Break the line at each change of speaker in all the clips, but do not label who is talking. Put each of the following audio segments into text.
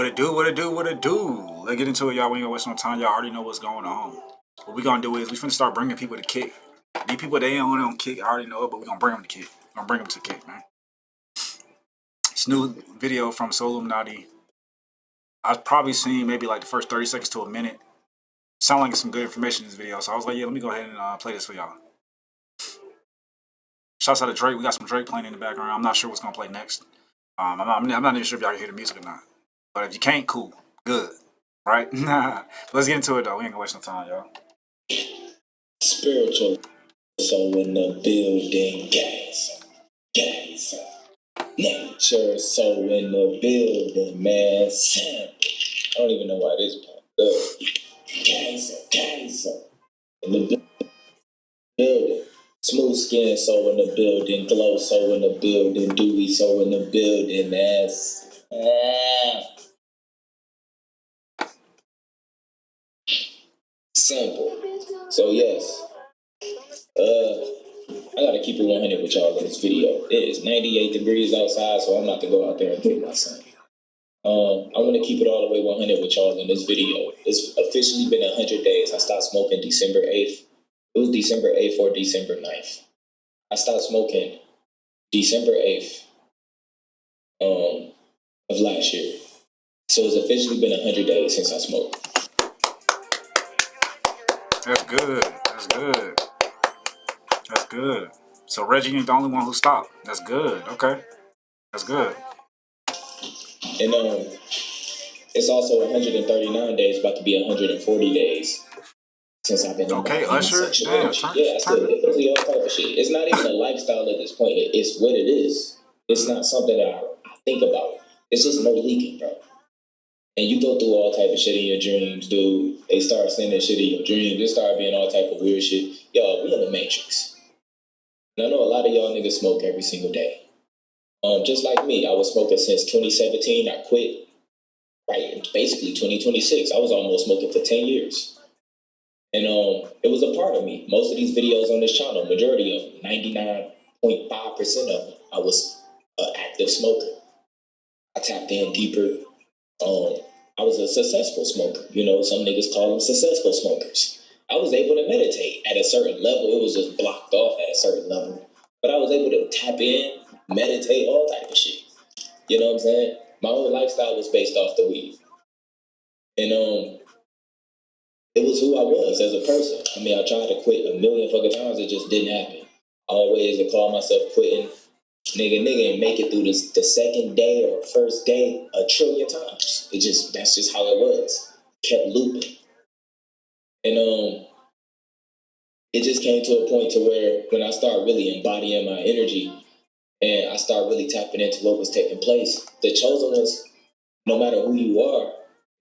What it do, what it do, what it do. Let's get into it, y'all. We ain't gonna waste no time. Y'all already know what's going on. What we gonna do is we finna start bringing people to kick. These people, they ain't on kick. I already know it, but we gonna bring them to kick. We gonna bring them to kick, man. This new video from Soul Illuminati. I've probably seen maybe like the first 30 seconds to a minute. Sound like some good information in this video. So I was like, yeah, let me go ahead and play this for y'all. Shouts out to Drake. We got some Drake playing in the background. I'm not sure what's gonna play next. I'm not even sure if y'all can hear the music or not. But if you can't, cool. Good. Right? Let's get into it though. We ain't gonna waste no time, y'all.
Spiritual. So in the building, guys. Nature, so in the building, man. Sam. I don't even know why this part. Guys. In the building. Smooth skin, so in the building. Glow, so in the building. Dewy, so in the building, man. Simple. So yes. I gotta keep it 100 with y'all in this video. It is 98 degrees outside, so I'm about to go out there and get my son. I'm gonna keep it all the way 100 with y'all in this video. It's officially been 100 days. I stopped smoking December 8th. It was December 8th or December 9th. I stopped smoking December 8th of last year. So it's officially been 100 days since I smoked.
That's good. That's good. That's good. So Reggie ain't the only one who stopped. That's good. Okay. That's good.
And it's also 139 days, about to be 140 days since I've been
okay,
embodying
Usher.
sexual
Damn,
energy. Yeah, I still it's all type of shit. It's not even a lifestyle at this point. It's what it is. It's not something that I think about. It's just no leaking, bro. And you go through all type of shit in your dreams, dude. They start sending shit in your dreams. It start being all type of weird shit. Y'all, we in the Matrix. And I know a lot of y'all niggas smoke every single day. Just like me, I was smoking since 2017. I quit. Right, basically 2026. I was almost smoking for 10 years. And it was a part of me. Most of these videos on this channel, majority of them, 99.5% of them, I was an active smoker. I tapped in deeper. I was a successful smoker. You know, some niggas call them successful smokers. I was able to meditate at a certain level. It was just blocked off at a certain level. But I was able to tap in, meditate, all type of shit. You know what I'm saying? My whole lifestyle was based off the weed. And it was who I was as a person. I mean, I tried to quit a million fucking times. It just didn't happen. I always call myself quitting. Nigga, and make it through the second day or first day a trillion times. That's just how it was. Kept looping. And it just came to a point to where when I started really embodying my energy and I started really tapping into what was taking place, the chosen ones, no matter who you are,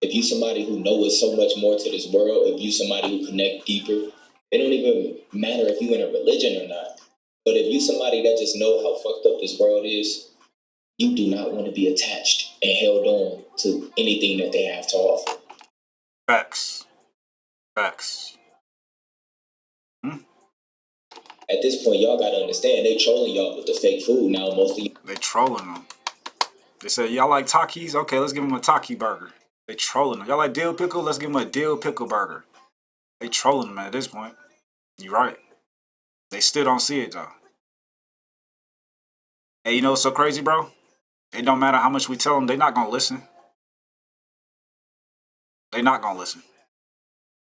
if you somebody who knows so much more to this world, if you somebody who connect deeper, it don't even matter if you in a religion or not. But if you somebody that just know how fucked up this world is, you do not want to be attached and held on to anything that they have to offer.
Facts.
At this point, y'all gotta understand, they trolling y'all with the fake food now. Most of you,
they trolling them. They say, y'all like Takis? Okay, let's give them a Taki burger. They trolling them. Y'all like dill pickle? Let's give them a dill pickle burger. They trolling them at this point. You're right. They still don't see it though. Hey, you know what's so crazy, bro? It don't matter how much we tell them, they not gonna listen. They not gonna listen.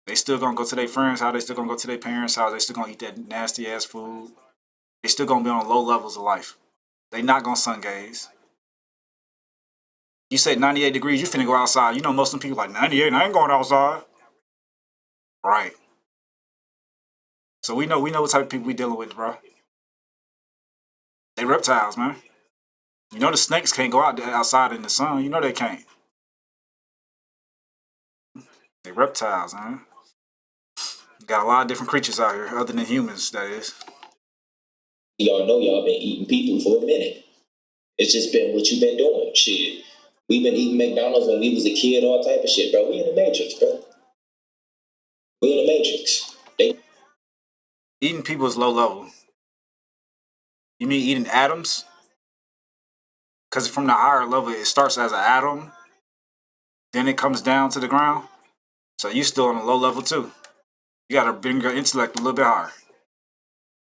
They still gonna go to their friends' house. They still gonna go to their parents' house. They still gonna eat that nasty ass food. They still gonna be on low levels of life. They not gonna sun gaze. You say 98 degrees, you finna go outside. You know most of them people like 98, I ain't going outside. Right. So we know what type of people we dealing with, bro. They reptiles, man. You know the snakes can't go outside in the sun. You know they can't. They reptiles, man. Got a lot of different creatures out here, other than humans, that is.
Y'all know y'all been eating people for a minute. It's just been what you been doing. Shit. We've been eating McDonald's when we was a kid, all type of shit, bro. We in the Matrix, bro. We in the Matrix.
Eating people is low level. You mean eating atoms? Because from the higher level, it starts as an atom. then it comes down to the ground. So you still on a low level too. You gotta bring your intellect a little bit higher.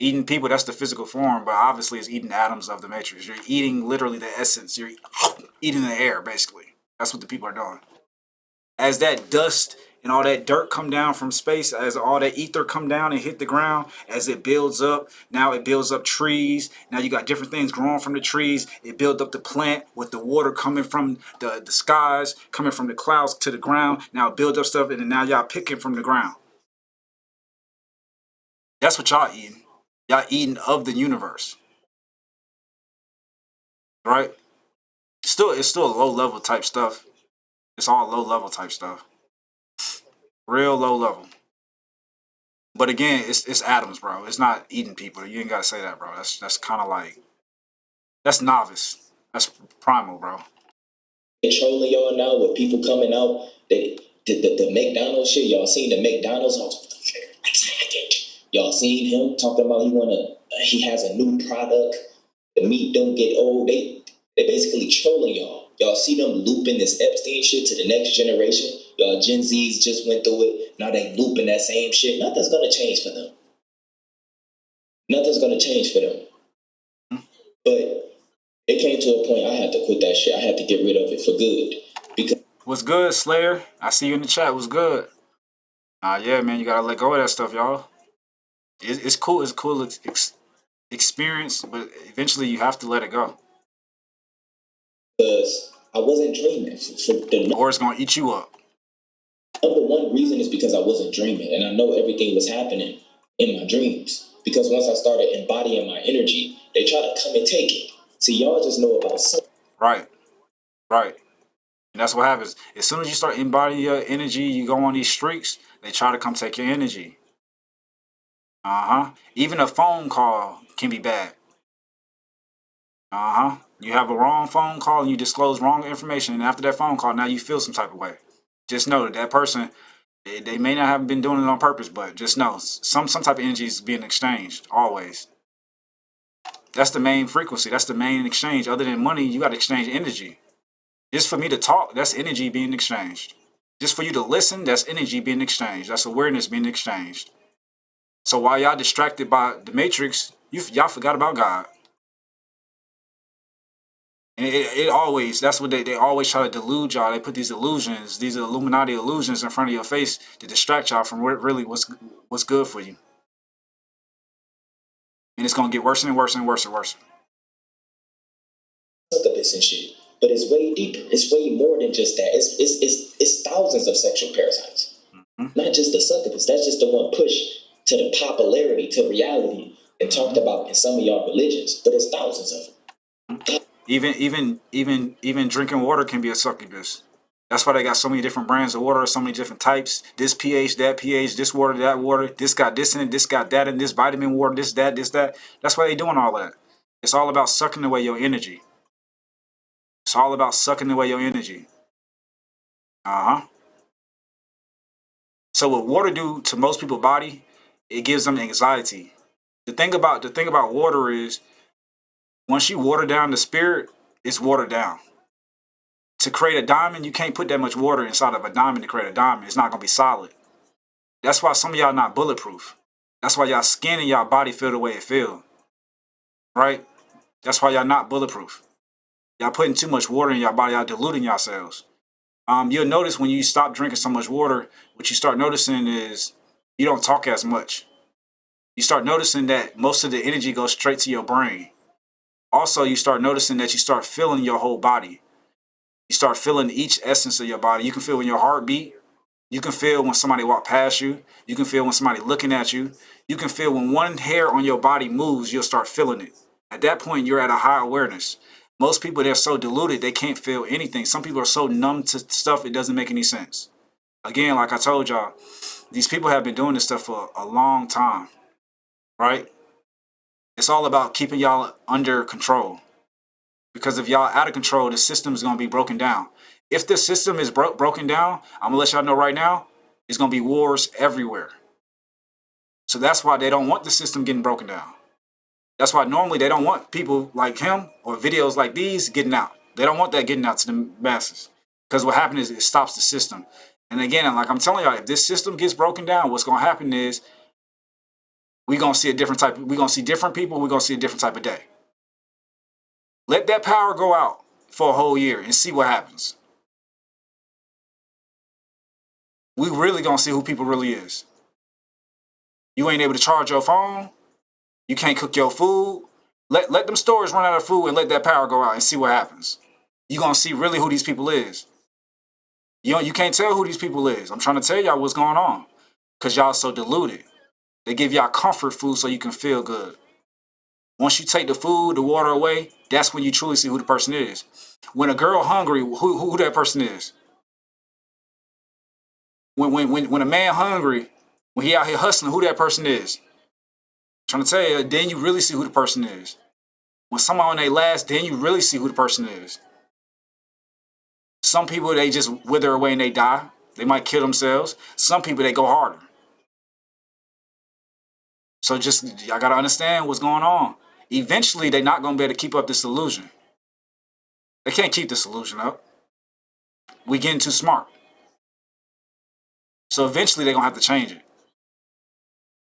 Eating people, that's the physical form, but obviously it's eating atoms of the matrix. You're eating literally the essence. You're eating the air, basically. That's what the people are doing. As that dust and all that dirt come down from space, as all that ether come down and hit the ground, as it builds up, now it builds up trees. Now you got different things growing from the trees. It builds up the plant with the water coming from the skies, coming from the clouds to the ground. Now it builds up stuff, and then now y'all picking from the ground. That's what y'all eating. Y'all eating of the universe, right? It's still low level type stuff. It's all low level type stuff, real low level. But again, it's atoms, bro. It's not eating people. You ain't gotta say that, bro. That's kind of like that's novice. That's primal, bro.
Controlling y'all now with people coming out. The McDonald's shit. Y'all seen the McDonald's? Y'all seen him talking about he has a new product. The meat don't get old. They basically trolling y'all. Y'all see them looping this Epstein shit to the next generation. Y'all Gen Zs just went through it. Now they looping that same shit. Nothing's gonna change for them. Nothing's gonna change for them. But it came to a point I had to quit that shit. I had to get rid of it for good. Because
what's good, Slayer? I see you in the chat. What's good? Yeah, man. You gotta let go of that stuff, y'all. It's cool. It's a cool experience, but eventually you have to let it go,
because I wasn't dreaming.
or it's gonna eat you up.
Number one reason is because I wasn't dreaming, and I know everything was happening in my dreams. Because once I started embodying my energy, they try to come and take it. See, y'all just know about something.
Right, right. And that's what happens. As soon as you start embodying your energy, you go on these streaks, they try to come take your energy. Even a phone call can be bad. You have a wrong phone call and you disclose wrong information, and after that phone call, now you feel some type of way. Just know that that person, they may not have been doing it on purpose, but just know some type of energy is being exchanged always. That's the main frequency. That's the main exchange. Other than money, you got to exchange energy. Just for me to talk, that's energy being exchanged. Just for you to listen, that's energy being exchanged. That's awareness being exchanged. So while y'all distracted by the matrix, y'all forgot about God. And it always, that's what they always try to delude y'all. They put these illusions, these Illuminati illusions in front of your face to distract y'all from really what's good for you. And it's going to get worse and worse and worse and worse.
Succubus and shit. But it's way deeper. It's way more than just that. It's thousands of sexual parasites. Not just the succubus. That's just the one pushed to the popularity, to reality, and talked about in some of y'all religions. But it's thousands of them.
Even drinking water can be a succubus. That's why they got so many different brands of water, so many different types. This pH, that pH, this water, that water. This got this in it, this got that in this vitamin water, this, that, this, that. That's why they doing all that. It's all about sucking away your energy. It's all about sucking away your energy. So what water do to most people's body, it gives them anxiety. The thing about water is once you water down the spirit, it's watered down. To create a diamond, you can't put that much water inside of a diamond to create a diamond. It's not gonna be solid. That's why some of y'all not bulletproof. That's why y'all skin and y'all body feel the way it feel. Right? That's why y'all not bulletproof. Y'all putting too much water in y'all body, y'all diluting yourselves. You'll notice when you stop drinking so much water, what you start noticing is you don't talk as much. You start noticing that most of the energy goes straight to your brain. Also, you start noticing that you start feeling your whole body. You start feeling each essence of your body. You can feel when your heart beat. You can feel when somebody walk past you. You can feel when somebody looking at you. You can feel when one hair on your body moves, you'll start feeling it. At that point, you're at a high awareness. Most people, they're so deluded, they can't feel anything. Some people are so numb to stuff, it doesn't make any sense. Again, like I told y'all, these people have been doing this stuff for a long time, right? It's all about keeping y'all under control. Because if y'all out of control, the system is going to be broken down. If the system is broken down, I'm going to let y'all know right now, it's going to be wars everywhere. So that's why they don't want the system getting broken down. That's why normally they don't want people like him or videos like these getting out. They don't want that getting out to the masses. Because what happens is it stops the system. And again, like I'm telling y'all, if this system gets broken down, what's gonna happen is we're gonna see a different type. We're gonna see different people. We're gonna see a different type of day. Let that power go out for a whole year and see what happens. We really gonna see who people really is. You ain't able to charge your phone. You can't cook your food. Let them stores run out of food and let that power go out and see what happens. You gonna see really who these people is. You can't tell who these people is. I'm trying to tell y'all what's going on. Because y'all so deluded. They give y'all comfort food so you can feel good. Once you take the food, the water away, that's when you truly see who the person is. When a girl hungry, who that person is. When a man hungry, when he out here hustling, who that person is. I'm trying to tell you, then you really see who the person is. When someone on their last, then you really see who the person is. Some people, they just wither away and they die. They might kill themselves. Some people, they go harder. So just, y'all got to understand what's going on. Eventually, they're not going to be able to keep up this illusion. They can't keep this illusion up. We getting too smart. So eventually, they're going to have to change it.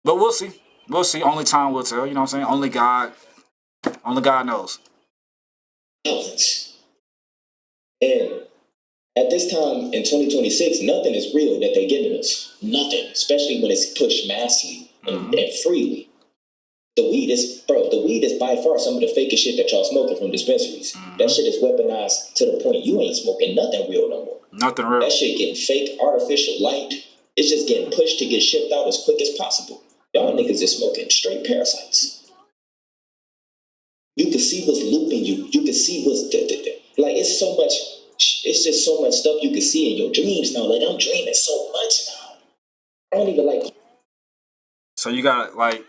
But we'll see. We'll see. Only time will tell. You know what I'm saying? Only God knows.
And at this time in 2026, nothing is real that they're giving us. Nothing, especially when it's pushed massively and freely. The weed is by far some of the fakest shit that y'all smoking from dispensaries. That shit is weaponized to the point you ain't smoking nothing real no more.
Nothing real.
That shit getting fake, artificial light. It's just getting pushed to get shipped out as quick as possible. Y'all niggas is smoking straight parasites. You can see what's looping you. You can see what's like. It's so much. It's just so much stuff you can see in your dreams now. Like I'm dreaming so much now. I don't even like.
So you got like,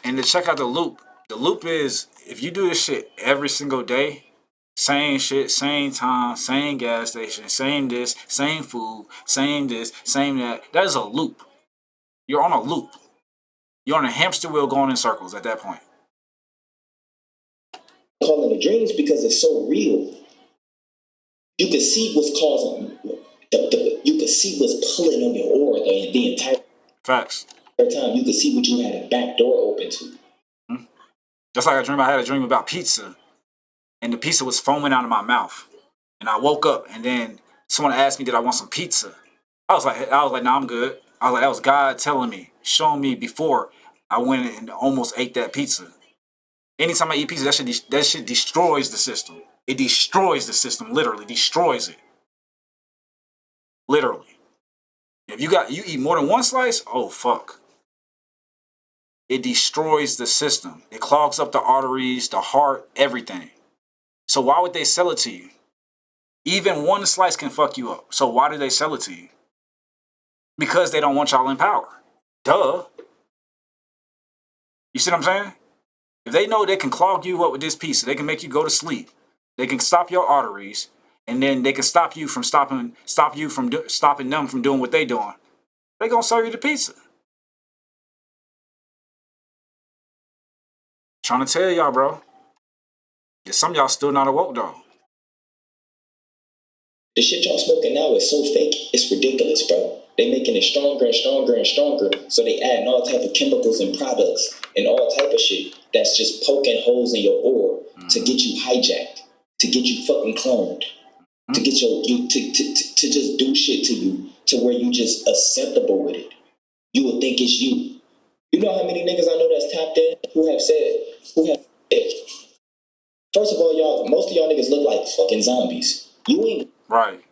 and to check out the loop. The loop is if you do this shit every single day, same shit, same time, same gas station, same this, same food, same this, same that. That is a loop. You're on a loop. You're on a hamster wheel going in circles at that point.
Calling it dreams because it's so real. You can see what's causing. You can see what's pulling on your aura the entire
Facts.
time. You can see what you had a back door open to.
Just like I had a dream about pizza, and the pizza was foaming out of my mouth, and I woke up, and then someone asked me, "Did I want some pizza?" I was like, "No, I'm good." I was like, "That was God telling me, showing me before I went and almost ate that pizza." Anytime I eat pizza, that shit destroys the system. It destroys the system, literally destroys it. Literally. If you eat more than one slice, oh fuck. It destroys the system. It clogs up the arteries, the heart, everything. So why would they sell it to you? Even one slice can fuck you up. So why do they sell it to you? Because they don't want y'all in power. Duh. You see what I'm saying? If they know they can clog you up with this pizza, they can make you go to sleep. They can stop your arteries, and then they can stop them from doing what they doing. They gonna serve you the pizza. Trying to tell y'all, bro. Yeah, some of y'all still not awoke though.
The shit y'all smoking now is so fake, it's ridiculous, bro. They making it stronger and stronger and stronger, so they adding all type of chemicals and products and all type of shit that's just poking holes in your ore to get you hijacked, to get you fucking cloned, to get to just do shit to you to where you just acceptable with it. You would think it's you. You know how many niggas I know that's tapped in who have said. First of all, y'all, most of y'all niggas look like fucking zombies. You ain't
right.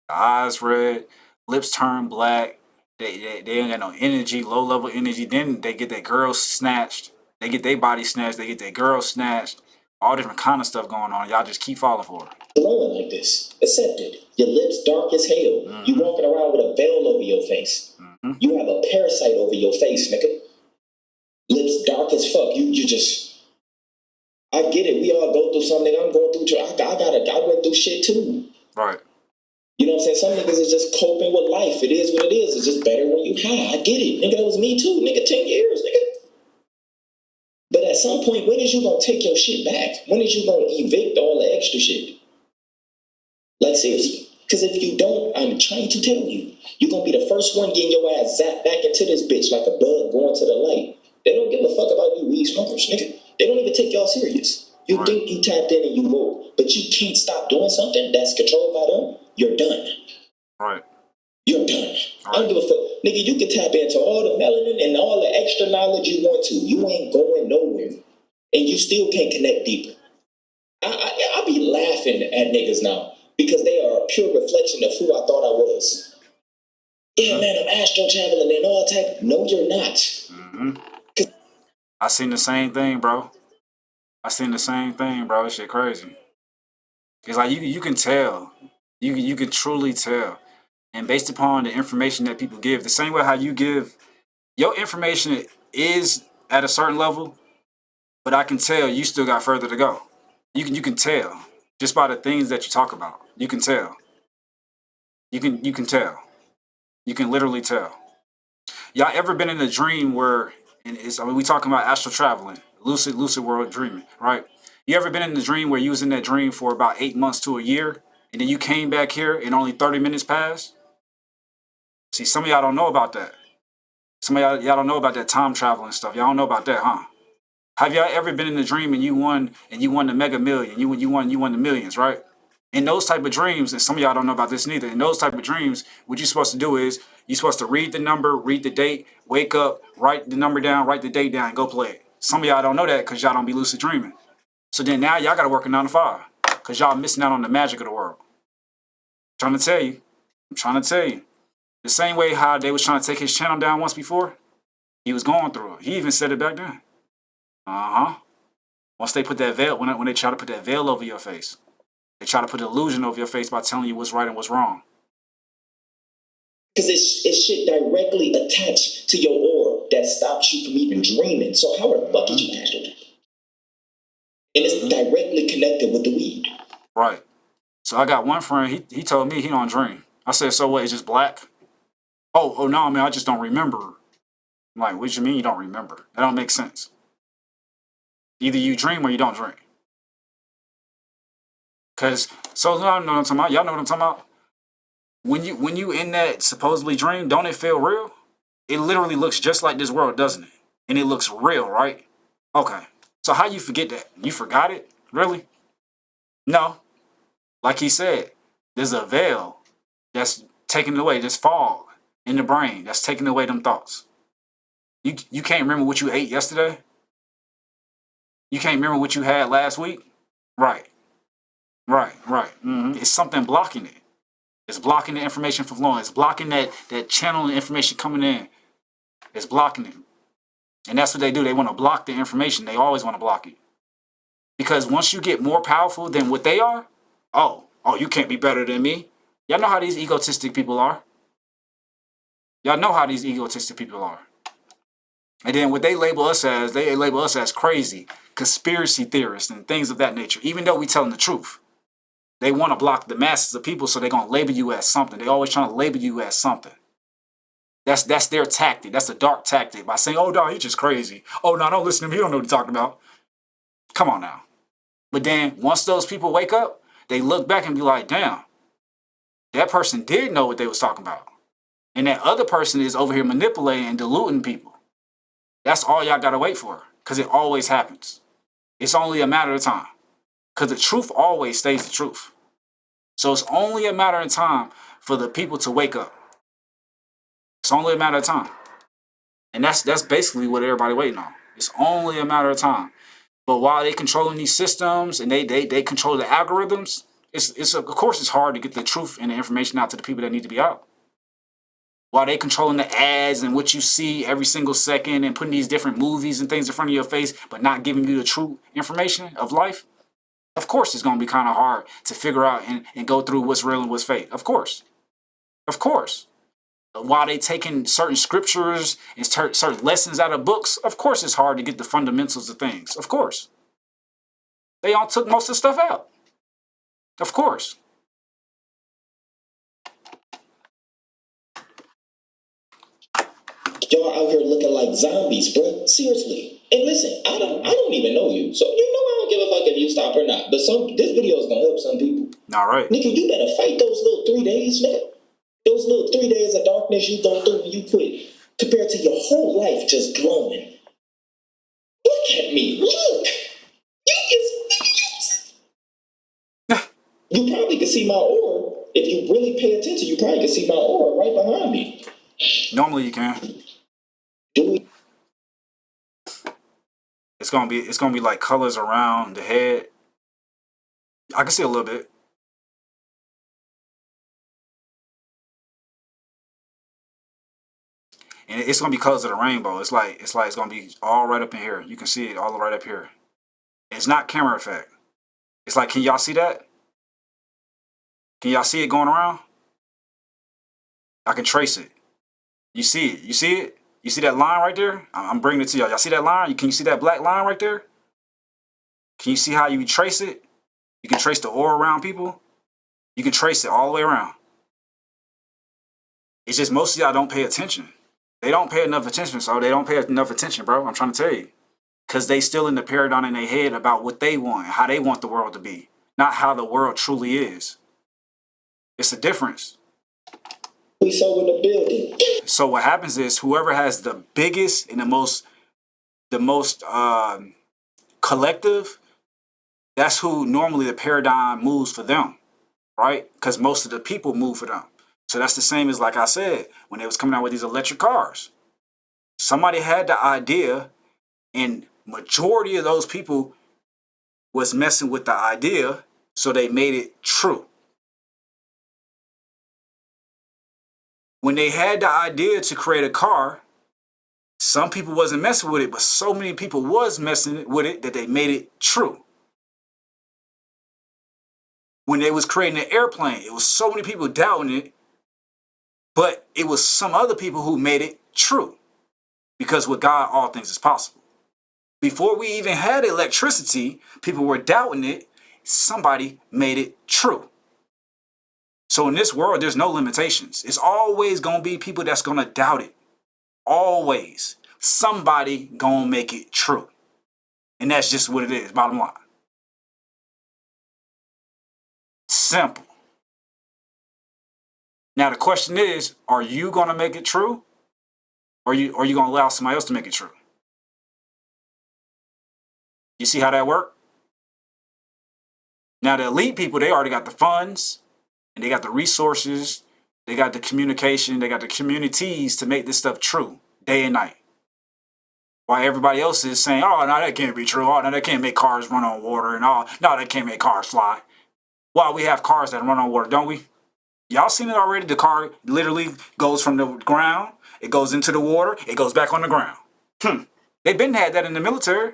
The eyes red, lips turn black. They ain't got no energy, low level energy. Then they get their girls snatched. They get their body snatched. They get their girls snatched. All different kind of stuff going on. Y'all just keep falling for it.
glowing like this. Accept it. Your lips dark as hell. You walking around with a veil over your face. You have a parasite over your face, nigga. Lips dark as fuck. You just. I get it. We all go through something. I'm going through. I went through shit too.
Right.
You know what I'm saying? Some niggas is just coping with life. It is what it is. It's just better when you high. I get it. Nigga, that was me too. Nigga, 10 years, nigga. But at some point, when is you gonna take your shit back? When is you gonna evict all the extra shit? Like, seriously. Because if you don't, I'm trying to tell you, you're gonna be the first one getting your ass zapped back into this bitch like a bug going to the light. They don't give a fuck about you weed smokers, nigga. They don't even take y'all serious. You
Right.
think you tapped in and you woke, but you can't stop doing something that's controlled by them, you're done.
Right.
You're done.
Right.
I don't give a fuck. Nigga, you can tap into all the melanin and all the extra knowledge you want to. You ain't going nowhere. And you still can't connect deeper. I be laughing at niggas now because they are a pure reflection of who I thought I was. Yeah, man, I'm astral traveling and all type. No, you're not.
Mm-hmm. I seen the same thing, bro. This shit crazy. It's like you can tell. You can truly tell. And based upon the information that people give, the same way how you give your information is at a certain level, but I can tell you still got further to go. You can tell just by the things that you talk about. You can tell. You can tell. You can literally tell. Y'all ever been in a dream where, and it's, I mean, we talking about astral traveling, lucid world dreaming, right? You ever been in the dream where you was in that dream for about 8 months to a year, and then you came back here and only 30 minutes passed? See, some of y'all don't know about that. Some of y'all don't know about that time traveling stuff. Y'all don't know about that, huh? Have y'all ever been in a dream and you won the mega million? You won the millions, right? In those type of dreams, and some of y'all don't know about this neither. In those type of dreams, what you're supposed to do is you're supposed to read the number, read the date, wake up, write the number down, write the date down, and go play it. Some of y'all don't know that because y'all don't be lucid dreaming. So then now y'all got to work a 9 to 5 because y'all missing out on the magic of the world. I'm trying to tell you. The same way how they was trying to take his channel down once before, he was going through it. He even said it back then. Uh-huh. Once they put that veil, when they try to put that veil over your face, they try to put an illusion over your face by telling you what's right and what's wrong.
Because it's shit directly attached to your aura that stops you from even dreaming. So how the fuck is you astral? And it's directly connected with the weed.
Right. So I got one friend, he told me he don't dream. I said, so what, it's just black? Oh no, man, I just don't remember. I'm like, what you mean you don't remember? That don't make sense. Either you dream or you don't dream. Cause so y'all know what I'm talking about. Y'all know what I'm talking about. When you in that supposedly dream, don't it feel real? It literally looks just like this world, doesn't it? And it looks real, right? Okay. So how you forget that? You forgot it? Really? No. Like he said, there's a veil that's taking away, this fog in the brain that's taking away them thoughts. You can't remember what you ate yesterday? You can't remember what you had last week? Right. Mm-hmm. It's something blocking it. It's blocking the information from flowing. It's blocking that channel of information coming in. It's blocking it. And that's what they do. They want to block the information. They always want to block it. Because once you get more powerful than what they are, oh, you can't be better than me. Y'all know how these egotistic people are. Y'all know how these egotistic people are. And then what they label us as crazy, conspiracy theorists, and things of that nature, even though we telling the truth. They want to block the masses of people, so they're going to label you as something. They're always trying to label you as something. That's their tactic. That's a dark tactic. By saying, oh, no, he's just crazy. Oh, no, don't listen to him. He don't know what he's talking about. Come on now. But then once those people wake up, they look back and be like, damn, that person did know what they was talking about. And that other person is over here manipulating and diluting people. That's all y'all got to wait for, because it always happens. It's only a matter of time, because the truth always stays the truth. So it's only a matter of time for the people to wake up. It's only a matter of time. And that's basically what everybody waiting on. It's only a matter of time. But while they controlling these systems and they control the algorithms, it's of course it's hard to get the truth and the information out to the people that need to be out. While they controlling the ads and what you see every single second and putting these different movies and things in front of your face, but not giving you the true information of life, of course it's going to be kind of hard to figure out and go through what's real and what's fake. Of course. Of course. While they taking certain scriptures and certain lessons out of books, of course it's hard to get the fundamentals of things. Of course. They all took most of the stuff out. Of course.
Y'all out here looking like zombies, bro. Seriously. And listen, I don't even know you, so you know I don't give a fuck if you stop or not. But this video is gonna help some people.
All right.
Nigga, you better fight those little 3 days, nigga. Those little 3 days of darkness you go through when you quit, compared to your whole life just glowing. Look at me, look. You probably can see my aura. If you really pay attention, you probably can see my aura right behind me.
Normally you can. It's gonna be like colors around the head. I can see a little bit. And it's gonna be colors of the rainbow. It's like it's gonna be all right up in here. You can see it all right up here. It's not camera effect. It's like, can y'all see that? Can y'all see it going around? I can trace it. You see it? You see it? You see that line right there? I'm bringing it to y'all. Y'all see that line? Can you see that black line right there? Can you see how you trace it? You can trace the aura around people. You can trace it all the way around. It's just most of y'all don't pay attention. They don't pay enough attention, so they don't pay enough attention, bro. I'm trying to tell you. Because they still in the paradigm in their head about what they want, how they want the world to be, not how the world truly is. It's a difference.
We saw in the building.
So what happens is whoever has the biggest and the most collective, that's who normally the paradigm moves for them, right? Because most of the people move for them. So that's the same as, like I said, when they was coming out with these electric cars. Somebody had the idea, and majority of those people was messing with the idea, so they made it true. When they had the idea to create a car, some people wasn't messing with it, but so many people was messing with it that they made it true. When they was creating an airplane, it was so many people doubting it, but it was some other people who made it true. Because with God, all things is possible. Before we even had electricity, people were doubting it. Somebody made it true. So in this world, there's no limitations. It's always going to be people that's going to doubt it. Always. Somebody going to make it true. And that's just what it is, bottom line. Simple. Now the question is, are you going to make it true? Or are you going to allow somebody else to make it true? You see how that works? Now the elite people, they already got the funds, and they got the resources, they got the communication, they got the communities to make this stuff true, day and night. While everybody else is saying, oh, no, that can't be true. Oh, no, that can't make cars run on water. And oh, no, that can't make cars fly. While we have cars that run on water, don't we? Y'all seen it already? The car literally goes from the ground, it goes into the water, it goes back on the ground. They've been had that in the military.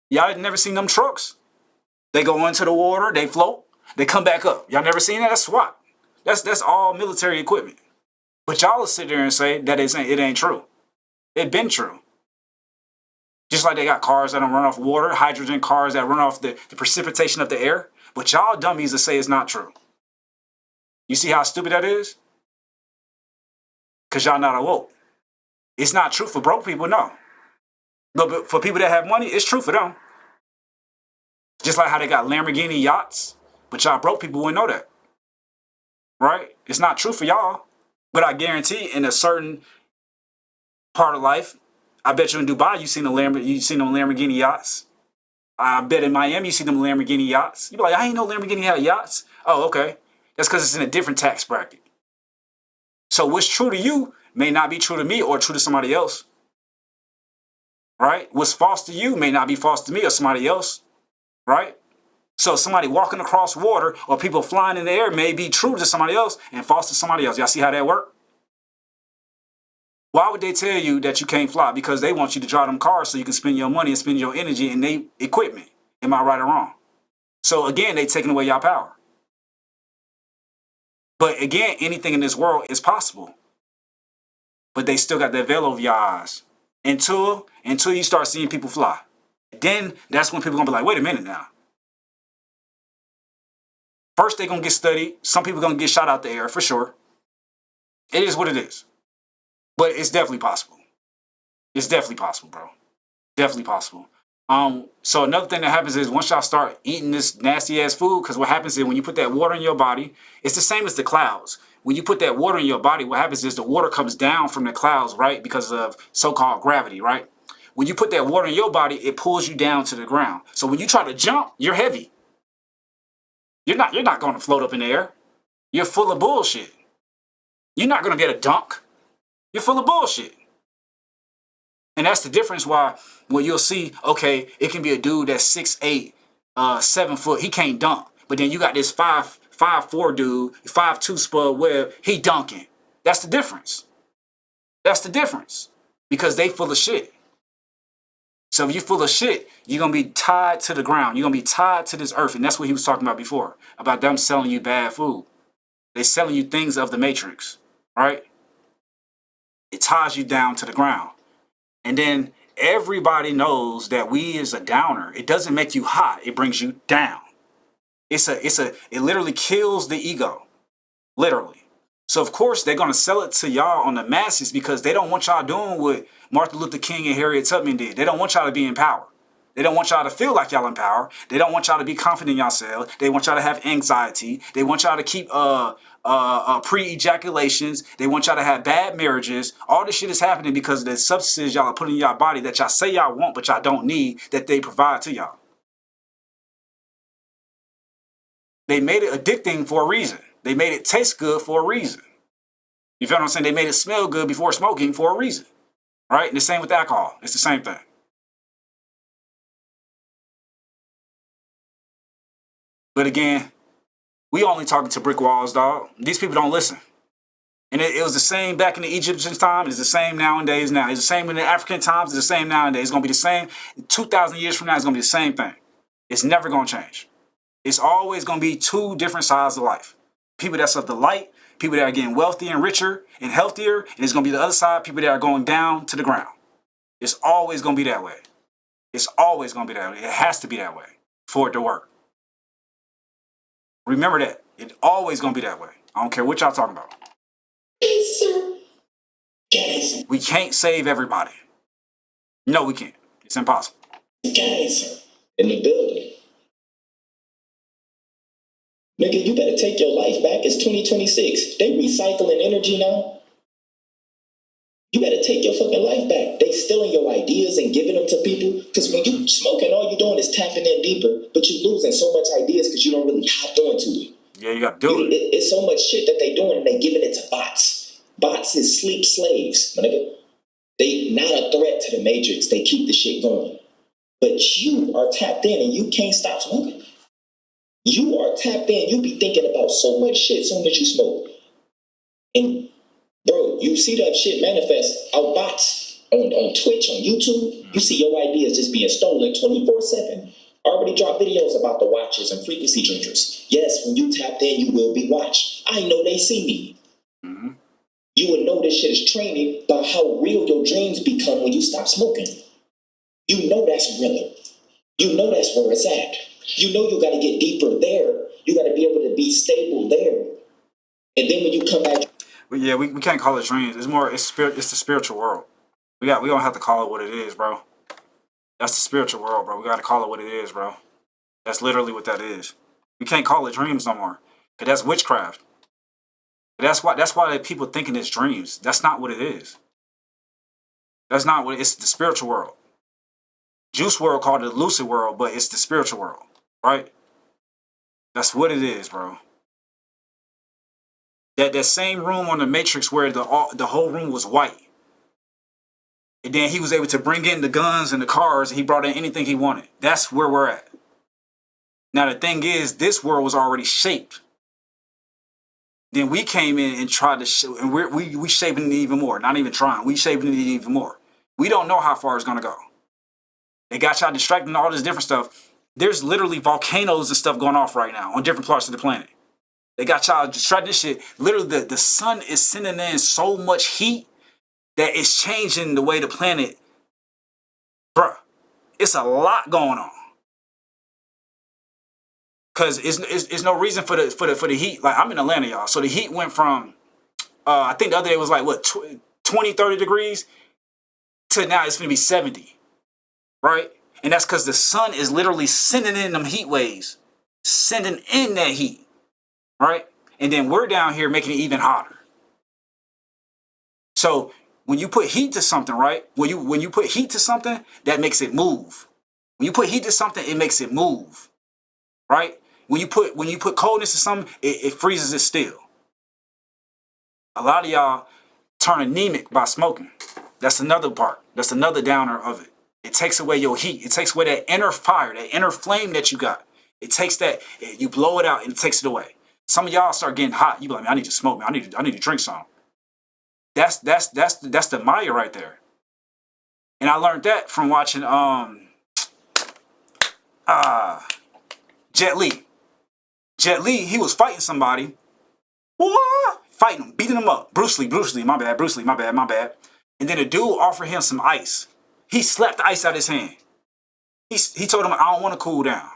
Y'all had never seen them trucks. They go into the water, they float, they come back up. Y'all never seen that? That's SWAT. That's all military equipment. But y'all will sit there and say that it ain't true. It been true. Just like they got cars that don't run off water, hydrogen cars that run off the precipitation of the air. But y'all dummies that say it's not true. You see how stupid that is? Because y'all not awoke. It's not true for broke people, no. But for people that have money, it's true for them. Just like how they got Lamborghini yachts, but y'all broke people wouldn't know that. Right? It's not true for y'all. But I guarantee in a certain part of life, I bet you in Dubai you seen them Lamborghini yachts. I bet in Miami you see them Lamborghini yachts. You be like, I ain't know Lamborghini had yachts. Oh, okay. That's because it's in a different tax bracket. So what's true to you may not be true to me or true to somebody else. Right? What's false to you may not be false to me or somebody else. Right? So somebody walking across water or people flying in the air may be true to somebody else and false to somebody else. Y'all see how that works? Why would they tell you that you can't fly? Because they want you to drive them cars so you can spend your money and spend your energy in their equipment. Am I right or wrong? So again, they taking away your power. But again, anything in this world is possible. But they still got that veil over your eyes. Until you start seeing people fly. Then that's when people gonna be like, wait a minute now. First they gonna get studied. Some people gonna get shot out the air for sure. It is what it is. But it's definitely possible. It's definitely possible, bro. Definitely possible. So another thing that happens is once y'all start eating this nasty ass food, because what happens is when you put that water in your body, it's the same as the clouds. When you put that water in your body, what happens is the water comes down from the clouds, right? Because of so-called gravity, right? When you put that water in your body, it pulls you down to the ground. So when you try to jump, you're heavy. You're not going to float up in the air. You're full of bullshit. You're not going to get a dunk. You're full of bullshit. And that's the difference why when you'll see, okay, it can be a dude that's 6'8", 7 foot, he can't dunk. But then you got this 5'4" dude, 5'2" Spud Webb, he dunking. That's the difference. That's the difference. Because they full of shit. So if you're full of shit, you're going to be tied to the ground. You're going to be tied to this earth. And that's what he was talking about before, about them selling you bad food. They're selling you things of the Matrix, right? It ties you down to the ground. And then everybody knows that weed is a downer. It doesn't make you hot. It brings you down. It literally kills the ego. Literally. So of course they're gonna sell it to y'all on the masses because they don't want y'all doing what Martin Luther King and Harriet Tubman did. They don't want y'all to be in power. They don't want y'all to feel like y'all in power. They don't want y'all to be confident in yourselves. They want y'all to have anxiety. They want y'all to keep pre-ejaculations. They want y'all to have bad marriages. All this shit is happening because of the substances y'all are putting in y'all body that y'all say y'all want but y'all don't need, that they provide to y'all. They made it addicting for a reason. They made it taste good for a reason. You feel what I'm saying? They made it smell good before smoking for a reason. Right? And the same with alcohol. It's the same thing. But again, we only talking to brick walls, dog. These people don't listen. And it was the same back in the Egyptian time. It's the same nowadays now. It's the same in the African times. It's the same nowadays. It's going to be the same. 2,000 years from now, it's going to be the same thing. It's never going to change. It's always going to be two different sides of life. People that's of the light, people that are getting wealthier and richer and healthier. And it's going to be the other side, people that are going down to the ground. It's always going to be that way. It's always going to be that way. It has to be that way for it to work. Remember that. It's always going to be that way. I don't care what y'all talking about.
Yes, sir. Guys.
We can't save everybody. No, we can't. It's impossible.
Guys in the building. Nigga, you better take your life back. It's 2026. They recycling energy now. You better take your fucking life back. They stealing your ideas and giving them to people. Because when you smoking, all you're doing is tapping in deeper, but you're losing so much ideas because you don't really hop onto it.
Yeah, you got to do it.
It's so much shit that they doing and they giving it to bots. Bots is sleep slaves, my nigga. They not a threat to the Matrix. They keep the shit going. But you are tapped in and you can't stop smoking. You are tapped in. You be thinking about so much shit soon as you smoke. And bro, you see that shit manifest out bots on Twitch, on YouTube. You see your ideas just being stolen 24/7. Already dropped videos about the watchers and frequency drinkers. Yes, when you tapped in, you will be watched. I know they see me.
Mm-hmm.
You will know this shit is training by how real your dreams become when you stop smoking. You know that's realer. You know that's where it's at. You know you got to get deeper there. You got to be able to be stable there. And then when you come back...
But yeah, we can't call it dreams. It's the spiritual world. We don't have to call it what it is, bro. That's the spiritual world, bro. We got to call it what it is, bro. That's literally what that is. We can't call it dreams no more. Because that's witchcraft. That's why people thinking it's dreams. That's not what it is. That's not what it's the spiritual world. Juice WRLD called it the lucid world, but it's the spiritual world, right? That's what it is, bro. That same room on the Matrix where the whole room was white. And then he was able to bring in the guns and the cars, and he brought in anything he wanted. That's where we're at. Now the thing is, this world was already shaped. Then we came in and tried to and we shaping it even more. Not even trying. We shaping it even more. We don't know how far it's gonna go. They got y'all distracted and all this different stuff. There's literally volcanoes and stuff going off right now on different parts of the planet. They got y'all distracted this shit. Literally, the sun is sending in so much heat that it's changing the way the planet. Bruh, it's a lot going on. Cause it's no reason for the heat. Like, I'm in Atlanta, y'all. So the heat went from I think the other day was like what 20, 30 degrees to now it's gonna be 70. right? And that's because the sun is literally sending in them heat waves, sending in that heat, right? And then we're down here making it even hotter. So when you put heat to something, right? When you put heat to something, that makes it move. When you put heat to something, it makes it move, right? When you put coldness to something, it freezes it still. A lot of y'all turn anemic by smoking. That's another part. That's another downer of it. It takes away your heat. It takes away that inner fire, that inner flame that you got. It takes that, you blow it out and it takes it away. Some of y'all start getting hot. You be like, man, I need to smoke, man. I need to drink some. That's the Maya right there. And I learned that from watching Jet Li. Jet Li, he was fighting somebody. What? Fighting him, beating him up. Bruce Lee, my bad. Bruce Lee, my bad. And then a dude offered him some ice. He slapped the ice out of his hand. He told him, I don't want to cool down.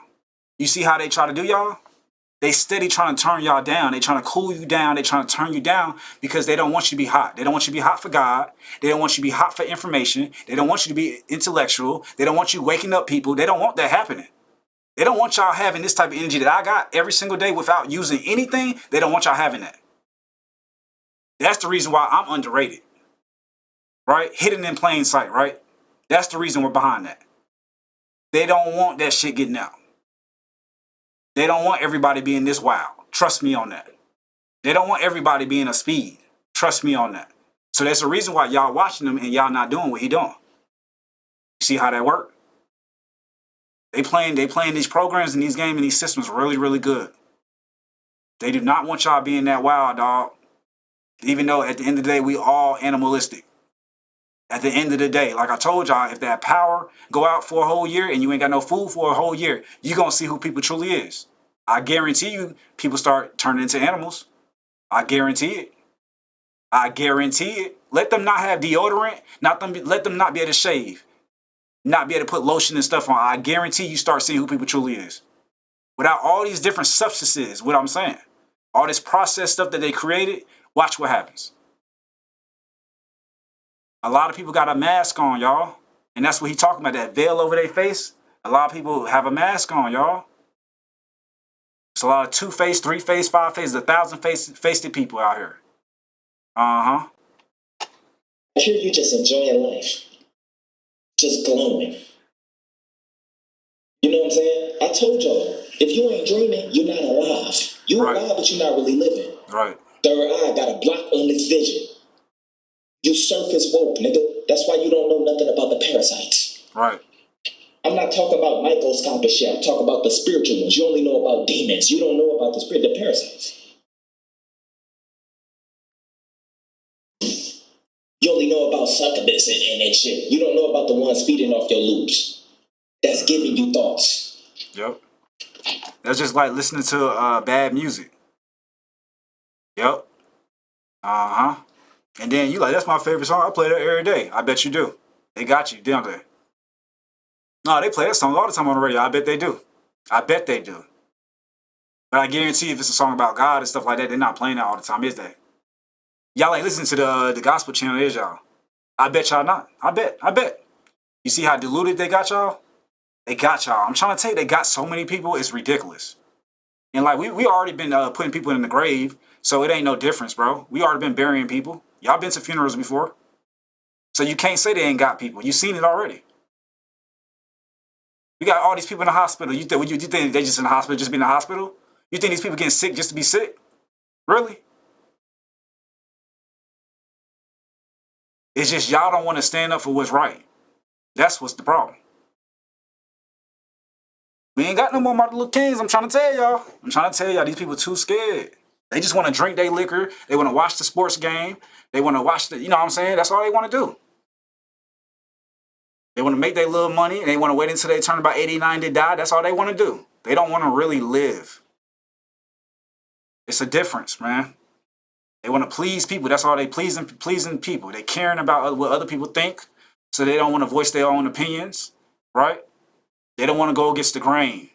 You see how they try to do y'all? They steady trying to turn y'all down. They trying to cool you down. They trying to turn you down because they don't want you to be hot. They don't want you to be hot for God. They don't want you to be hot for information. They don't want you to be intellectual. They don't want you waking up people. They don't want that happening. They don't want y'all having this type of energy that I got every single day without using anything. They don't want y'all having that. That's the reason why I'm underrated, right? Hidden in plain sight, right? That's the reason we're behind that. They don't want that shit getting out. They don't want everybody being this wild. Trust me on that. They don't want everybody being a speed. Trust me on that. So that's the reason why y'all watching him and y'all not doing what he doing. You see how that work? They playing these programs and these games and these systems really, really good. They do not want y'all being that wild, dog. Even though at the end of the day, we all animalistic. At the end of the day, like I told y'all, if that power go out for a whole year and you ain't got no food for a whole year, you're going to see who people truly is. I guarantee you, people start turning into animals. I guarantee it. I guarantee it. Let them not have deodorant. Let them not be able to shave. Not be able to put lotion and stuff on. I guarantee you start seeing who people truly is. Without all these different substances, what I'm saying, all this processed stuff that they created, watch what happens. A lot of people got a mask on, y'all. And that's what he talking about, that veil over their face. A lot of people have a mask on, y'all. It's a lot of 2-faced, 3-faced, 5-faced, 1,000-faced people out here. Uh-huh.
I hear you just enjoying life. Just glowing. You know what I'm saying? I told y'all, if you ain't dreaming, you're not alive. You
right.
alive, but you're not really living.
Right.
Third eye got a block on this vision. You surface woke, nigga. That's why you don't know nothing about the parasites.
Right.
I'm not talking about microscopic shit. I'm talking about the spiritual ones. You only know about demons. You don't know about the parasites. You only know about succubus and that shit. You don't know about the ones feeding off your loops. That's giving you thoughts.
Yep. That's just like listening to bad music. Yep. Uh-huh. And then you like, that's my favorite song. I play that every day. I bet you do. They got you, don't they? No, they play that song all the time on the radio. I bet they do. I bet they do. But I guarantee if it's a song about God and stuff like that, they're not playing that all the time, is they? Y'all ain't listening to the gospel channel, is y'all? I bet y'all not. I bet. You see how diluted they got y'all? They got y'all. I'm trying to tell you, they got so many people, it's ridiculous. And like, we already been putting people in the grave, so it ain't no difference, bro. We already been burying people. Y'all been to funerals before. So you can't say they ain't got people. You seen it already. We got all these people in the hospital. You think they just in the hospital, just be in the hospital? You think these people getting sick just to be sick? Really? It's just y'all don't want to stand up for what's right. That's what's the problem. We ain't got no more Martin Luther Kings. I'm trying to tell y'all. These people too scared. They just want to drink their liquor. They want to watch the sports game. They want to watch you know what I'm saying? That's all they want to do. They want to make their little money. And they want to wait until they turn about 89 to die. That's all they want to do. They don't want to really live. It's a difference, man. They want to please people. That's all they pleasing people. They caring about what other people think. So they don't want to voice their own opinions, right? They don't want to go against the grain.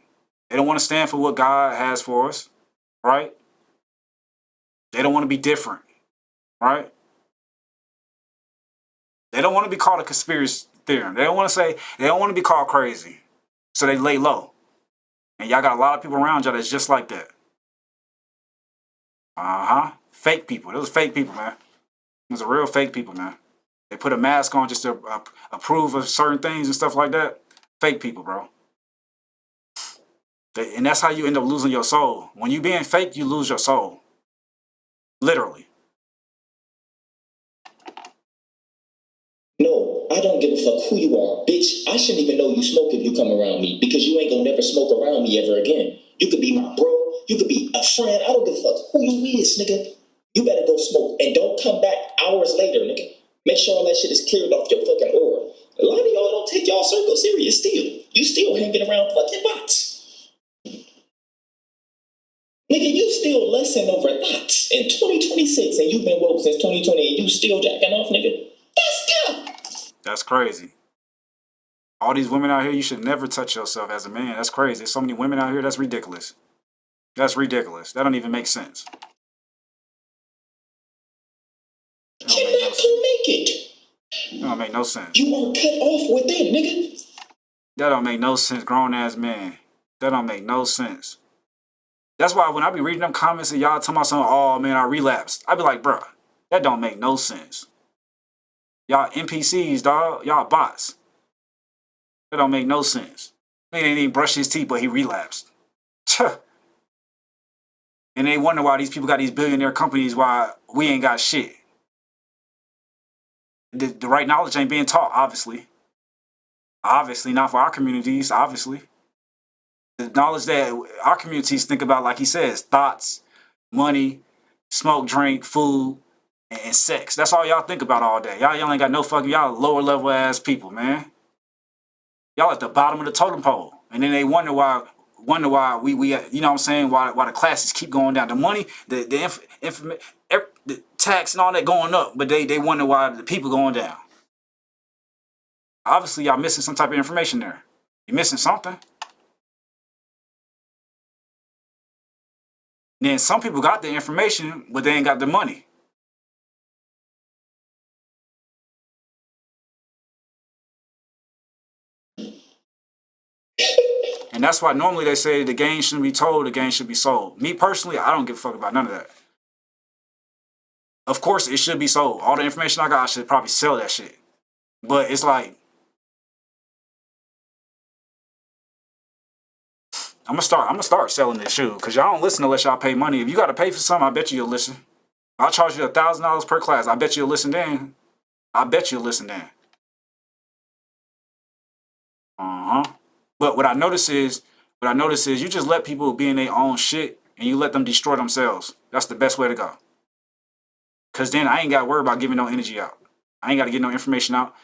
They don't want to stand for what God has for us, right? They don't want to be different, right? They don't want to be called a conspiracy fear them. They don't want to say, they don't want to be called crazy. So they lay low. And y'all got a lot of people around y'all that's just like that. Fake people. Those fake people, man. Those are real fake people, man. They put a mask on just to approve of certain things and stuff like that. Fake people, bro. And that's how you end up losing your soul. When you being fake, you lose your soul. Literally.
No, I don't give a fuck who you are, bitch. I shouldn't even know you smoke if you come around me because you ain't gonna never smoke around me ever again. You could be my bro, you could be a friend. I don't give a fuck who you is, nigga. You better go smoke and don't come back hours later, nigga. Make sure all that shit is cleared off your fucking aura. A lot of y'all don't take y'all circle serious still. You still hanging around fucking bots. Nigga, you still lusting over thoughts in 2026 and you've been woke since 2020 and you still jacking off, nigga. That's tough.
That's crazy. All these women out here, you should never touch yourself as a man. That's crazy. There's so many women out here, that's ridiculous. That's ridiculous. That don't even make sense.
You're not gonna make it.
That don't make no sense.
You are cut off within, nigga.
That don't make no sense, grown ass man. That don't make no sense. That's why when I be reading them comments and y'all talking about something, oh man, I relapsed. I be like, bruh, that don't make no sense. Y'all NPCs, dog. Y'all bots. That don't make no sense. He didn't even brush his teeth, but he relapsed. And they wonder why these people got these billionaire companies, why we ain't got shit. The right knowledge ain't being taught, obviously. Obviously, not for our communities, obviously. The knowledge that our communities think about, like he says, thoughts, money, smoke, drink, food, and sex. That's all y'all think about all day. Y'all ain't got no fucking, y'all lower level ass people, man. Y'all at the bottom of the totem pole. And then they wonder why we you know what I'm saying, why the classes keep going down. The money, the tax and all that going up, but they wonder why the people going down. Obviously, y'all missing some type of information there. You're missing something. Then some people got the information, but they ain't got the money. And that's why normally they say the game shouldn't be told, the game should be sold. Me personally, I don't give a fuck about none of that. Of course, it should be sold. All the information I got, I should probably sell that shit. But it's like, I'm gonna start selling this shoe because y'all don't listen unless y'all pay money. If you gotta pay for something, I bet you'll listen. I'll charge you $1,000 per class. I bet you'll listen then. I bet you'll listen then. But what I notice is you just let people be in their own shit and you let them destroy themselves. That's the best way to go. Cause then I ain't gotta worry about giving no energy out. I ain't gotta get no information out.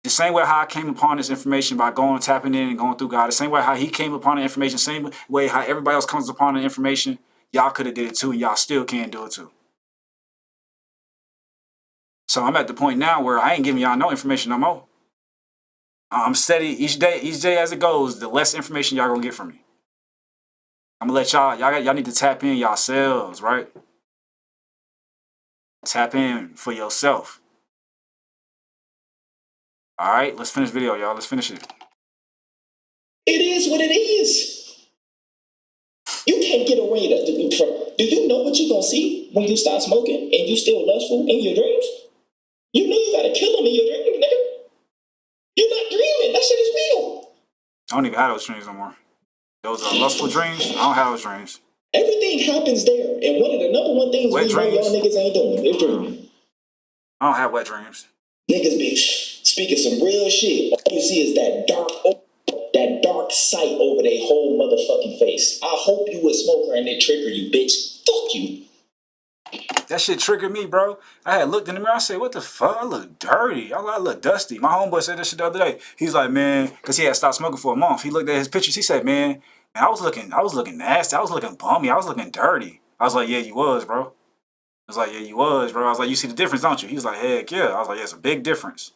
The same way how I came upon this information by going, tapping in and going through God. The same way how he came upon the information. Same way how everybody else comes upon the information. Y'all could have did it too, and y'all still can't do it too. So I'm at the point now where I ain't giving y'all no information no more. I'm steady each day as it goes. The less information y'all gonna get from me. I'm gonna let y'all need to tap in yourselves, right? Tap in for yourself. All right, let's finish the video, y'all. Let's finish it.
It is what it is. You can't get away from. Do you know what you're gonna see when you start smoking and you still lustful in your dreams? You know you gotta kill them in your dreams, nigga. You're not dreaming. That shit is real.
I don't even have those dreams no more. Those are lustful dreams. I don't have those dreams.
Everything happens there, and one of the number one things
wet
we
dreams?
know y'all niggas ain't doing is dreaming.
I don't have wet dreams.
Niggas be speaking some real shit. All you see is that dark sight over their whole motherfucking face. I hope you a smoker and they trigger you, bitch. Fuck you.
That shit triggered me, bro. I had looked in the mirror. I said, what the fuck? I look dirty. I look dusty. My homeboy said that shit the other day. He's like, man, because he had stopped smoking for a month. He looked at his pictures. He said, man, I was looking nasty. I was looking bummy. I was looking dirty. I was like, yeah, you was, bro. I was like, yeah, you was, bro. I was like, you see the difference, don't you? He was like, heck yeah. I was like, yeah, it's a big difference.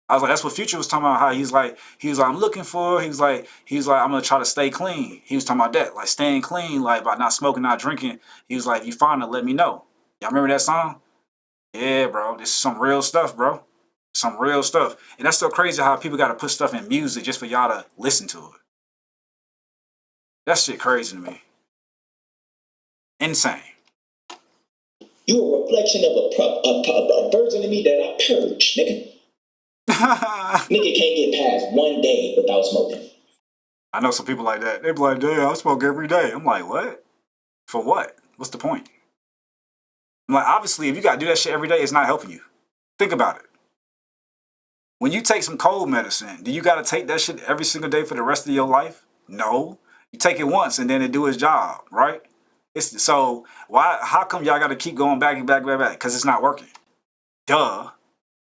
I was like, that's what Future was talking about. How he was like, I'm looking for. He was like, I'm gonna try to stay clean. He was talking about that, like staying clean, like by not smoking, not drinking. He was like, if you find it, let me know. Y'all remember that song? Yeah, bro. This is some real stuff, bro. Some real stuff. And that's so crazy how people got to put stuff in music just for y'all to listen to it. That shit crazy to me. Insane.
You a reflection of a version of me that I purged, nigga. Nigga can't get past one day without smoking.
I know some people like that. They be like, damn, I smoke every day. I'm like, what? For what? What's the point? I'm like, obviously, if you got to do that shit every day, it's not helping you. Think about it. When you take some cold medicine, do you got to take that shit every single day for the rest of your life? No. You take it once and then it do its job, right? So why? How come y'all got to keep going back and back? Because it's not working. Duh.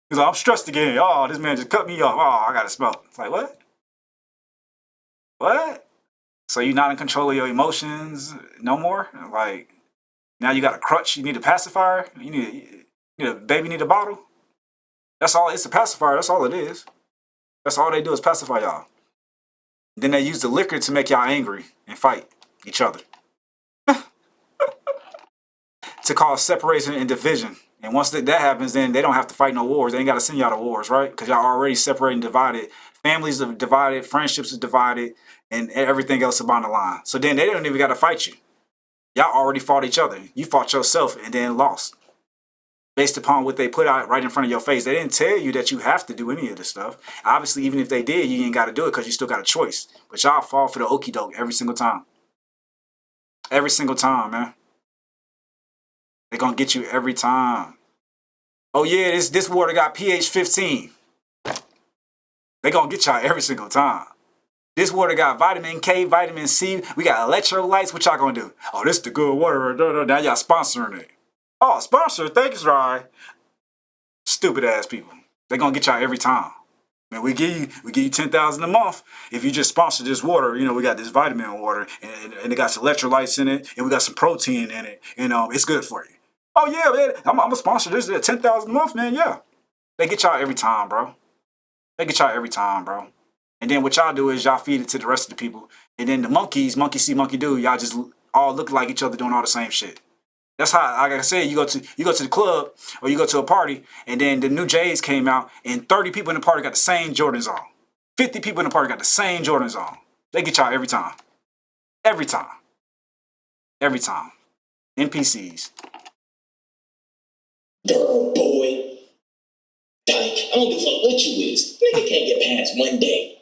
Because I'm stressed again. Oh, this man just cut me off. Oh, I got to smoke. It's like, what? What? So you're not in control of your emotions no more? Like, now you got a crutch. You need a pacifier. You need a baby. Need a bottle. That's all. It's a pacifier. That's all it is. That's all they do is pacify y'all. Then they use the liquor to make y'all angry and fight each other. To cause separation and division. And once that happens, then they don't have to fight no wars. They ain't got to send y'all to wars, right? Because y'all already separated and divided. Families are divided. Friendships are divided. And everything else is on the line. So then they don't even got to fight you. Y'all already fought each other. You fought yourself and then lost. Based upon what they put out right in front of your face. They didn't tell you that you have to do any of this stuff. Obviously, even if they did, you ain't got to do it because you still got a choice. But y'all fall for the okie doke every single time. Every single time, man. They're going to get you every time. Oh, yeah, this water got pH 15. They're going to get y'all every single time. This water got vitamin K, vitamin C. We got electrolytes. What y'all going to do? Oh, this the good water. Now y'all sponsoring it. Oh, sponsor. Thanks, Rye. Stupid ass people. They're going to get y'all every time. Man, we give you $10,000 a month if you just sponsor this water. You know, we got this vitamin water and it got some electrolytes in it and we got some protein in it. And it's good for you. Oh yeah, man, I'm gonna sponsor this at $10,000 a month, man. Yeah, they get y'all every time, bro. They get y'all every time, bro. And then what y'all do is y'all feed it to the rest of the people. And then the monkeys, monkey see, monkey do. Y'all just all look like each other doing all the same shit. That's how, like I said, you go to the club or you go to a party, and then the new J's came out, and 30 people in the party got the same Jordans on. 50 people in the party got the same Jordans on. They get y'all every time. Every time. Every time. NPCs.
Girl, boy. Like, I don't give a fuck what you is. Nigga can't get past one day.